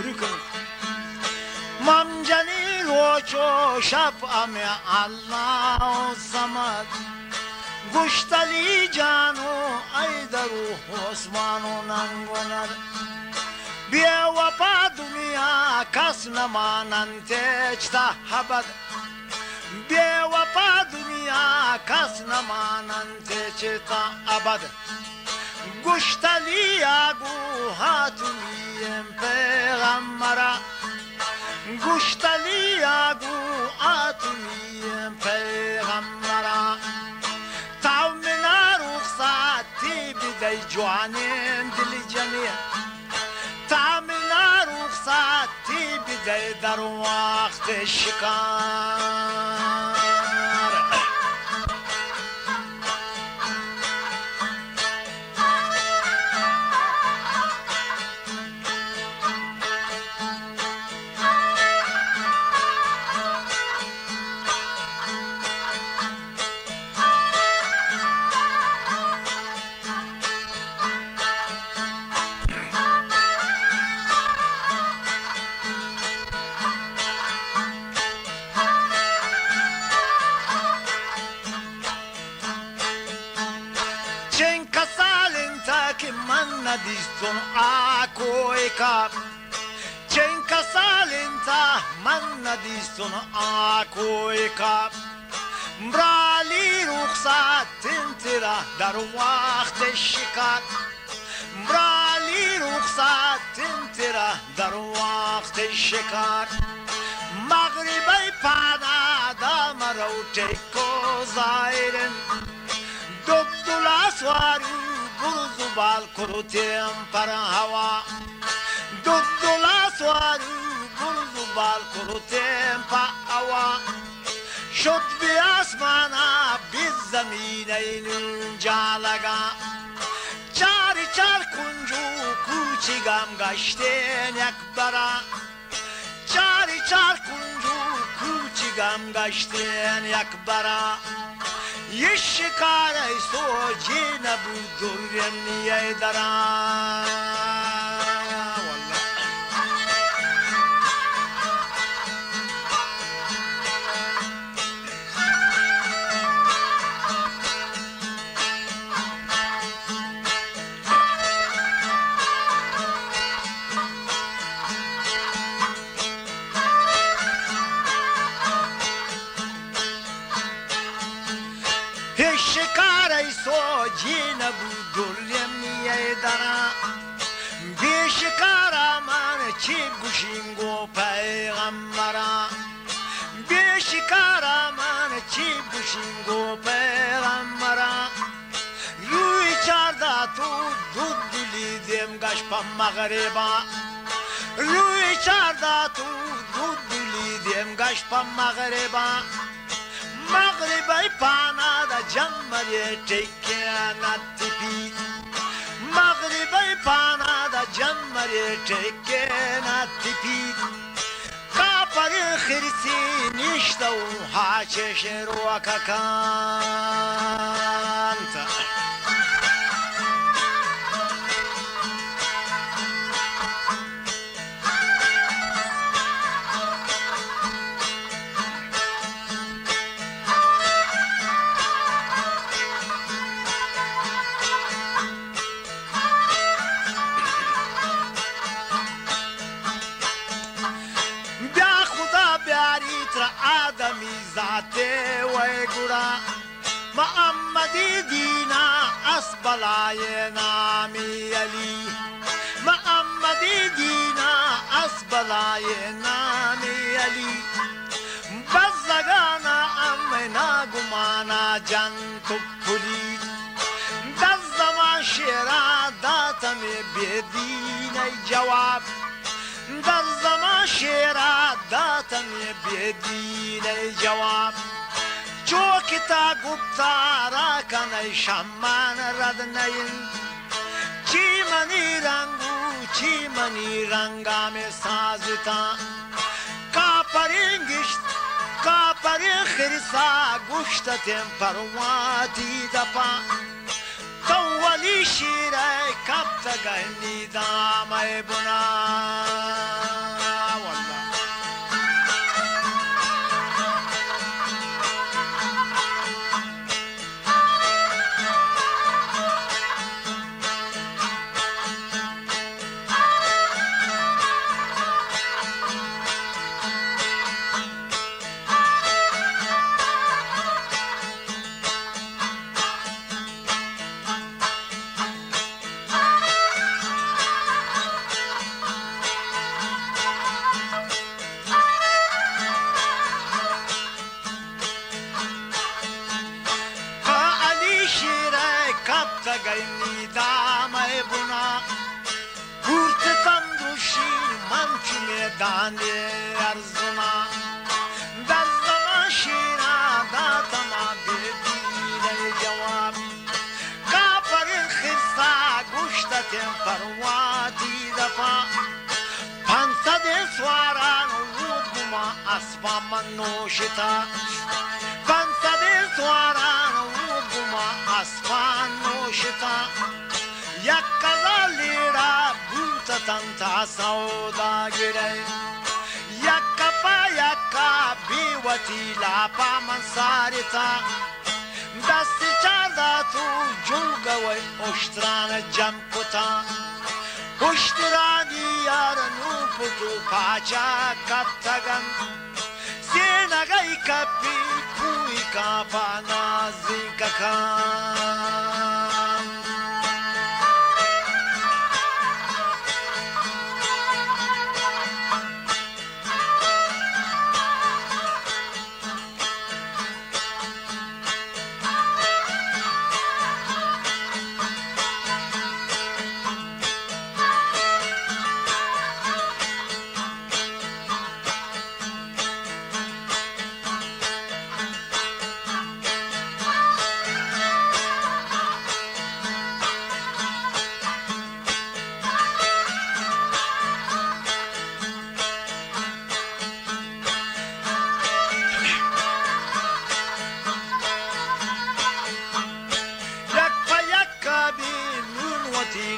Yürükün. Mamcani roço şap ame Allahu samad. Guştali canu aydaru Osmanu nangonar. Biye vapa dünya kasnamanan teçta habad. Biye vapa dünya kasnamanan teçta abad. Guştali yagu hatumiyem peygambara. Guştali yagu hatumiyem peygambara. Tavmina ruhsati bidey cuanim dili cani. Tavmina ruhsati bidey dar vakti şikar. Diston akoika Cenka salinta manna diston akoika Mbrali ruhsat tintira dar vakti şikar Mbrali ruhsat tintira dar vakti şikar Maghribay panada marau teko zairin Dobdula svaru Buruzu bal kurutem para hava Dudula suaru Buruzu bal kurutem pa hava Şut bi asmana biz zamineynün calaga Çari çar kuncu kuçigam gaşten yakbara Çari çar kuncu kuçigam gaşten yakbara Yeşikare sojina budurem niye dara Şikaray sojina budurem niye dara Bir şikara man çi guşingo peygambara Bir şikara man çi guşingo peygambara Rüy çarda tu duduli dem gaşpam mağriba Rüy çarda tu duduli dem gaşpam mağriba Maghribay panada jammare tekena tipi Maghribay panada jammare tekena tipi Kapari khirsi nishtav haçeşeru akakanta Adami zate ve gura Muhammedi dina asbalaye nami Ali Muhammedi dina asbalaye nami Ali Bazzagana amena gumana can tuppuli Dazzama şera datame bedine cevap در زمان شیرا داتم بیدینه جواب جو کتا گفتا را کنی شمان رد نین چی منی رنگو چی منی رنگام سازتا کپرین خرسا گوشتتیم پرواتی دپا تولی شیره کبتا گهنی دامه بنا gaptagayni damay buna kurtutan duşi mançu medani arzuna dazzama şira datama bedile cevap kaparın khirsa guştaten parvati dafa pansade swaran vuduma asfaman noşita pansade swaran vuduma asfan noşita yakkaza lira bultatan sauda gire yakka pa yakka biwati la pa mansarita dasti çarda tu julgaway oştrana cam kota oştrani yaranu putu pacha kaptagan senagay kapi pui kapana zikakan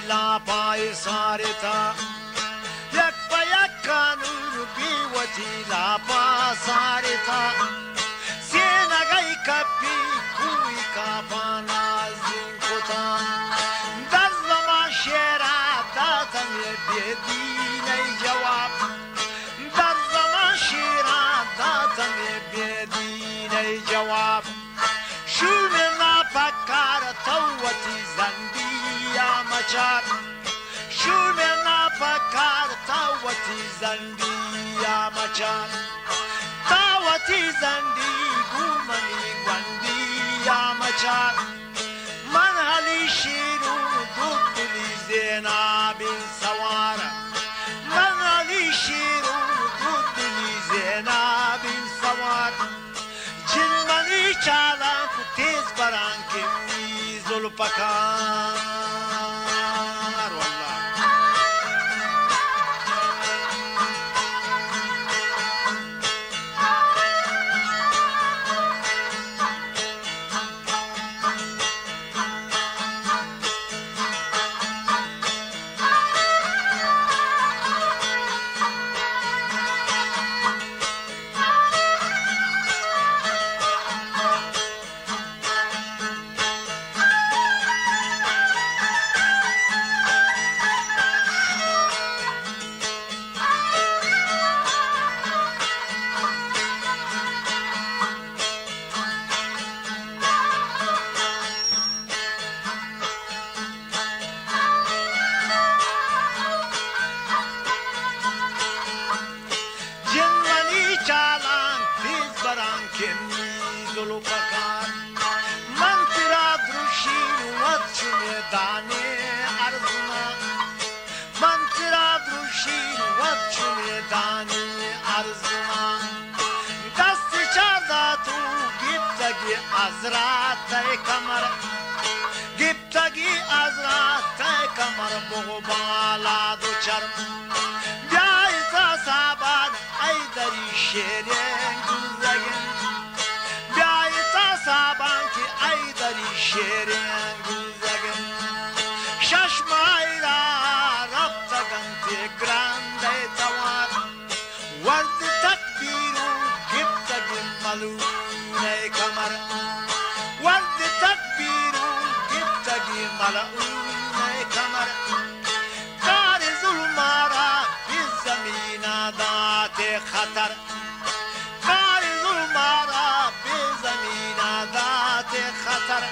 la pai sarita yakpa yakkanur biwati la pa sarita senagai kapi kui kapana zinkota dazlama shera datame bedine cevap dazlama shera datame bedine cevap şumena pakar tawati zandi ya machar shumena pakar tawati zandi ya machar tawati zandi gumani gwandi ya machar manhali shiru duduli zena bin sawara manhali shiru duduli zena bin sawara cilmani çalan tez baran kimi zulpakar azrat kamar giptagi azrat kamar bogobala do charm jaisa saban ay dari şeren güzagin jaisa saban ki ay dari şeren güzagin şaşmayra raptagan te grande tawar ward takbiru giptagi malu ne kamar ward takbiru giptagi malu ne kamar kare zulmara biz zamina date khatar kare zulmara biz zamina date khatar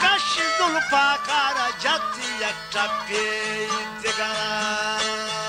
kaş zulfa kara jatti yakta pe intigar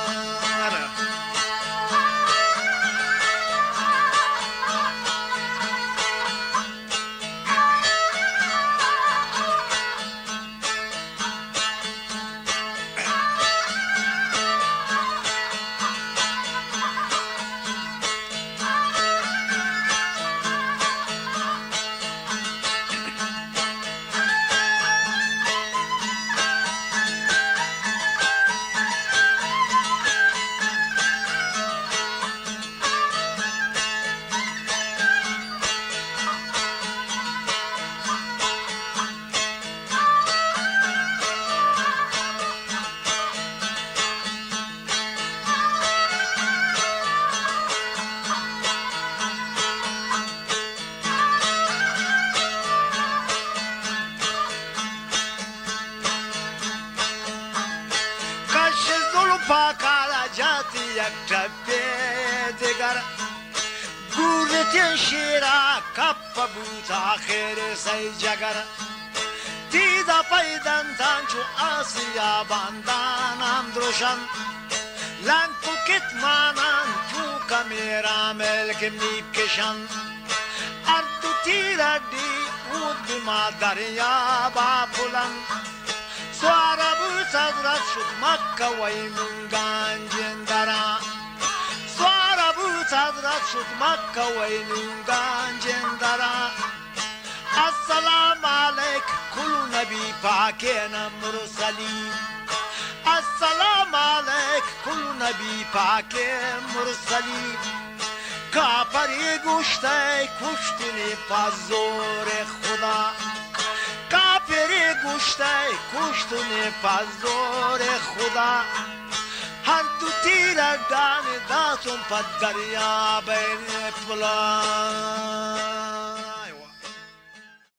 یک تپه دیگر گورت شیرا کپ بود آخر سی جگر دیده پیدن تن چو آسیا باندانم دروشن لنگ پوکت مانن تو کمیرا ملک میب کشن اردو تیردی بود بما دریا با پلن سواره بود صدرت شد مکه ویمون گنجین درا سواره بود صدرت شد مکه ویمون گنجین درا السلام علیک کلو نبی پاکین مرسلین السلام علیک کلو نبی پاکین مرسلین کافری گوشته کشتنی پازور خدا کافری گوشته کشتنی پازور خدا هر دو تیر دان داتون پا دریا بین پلان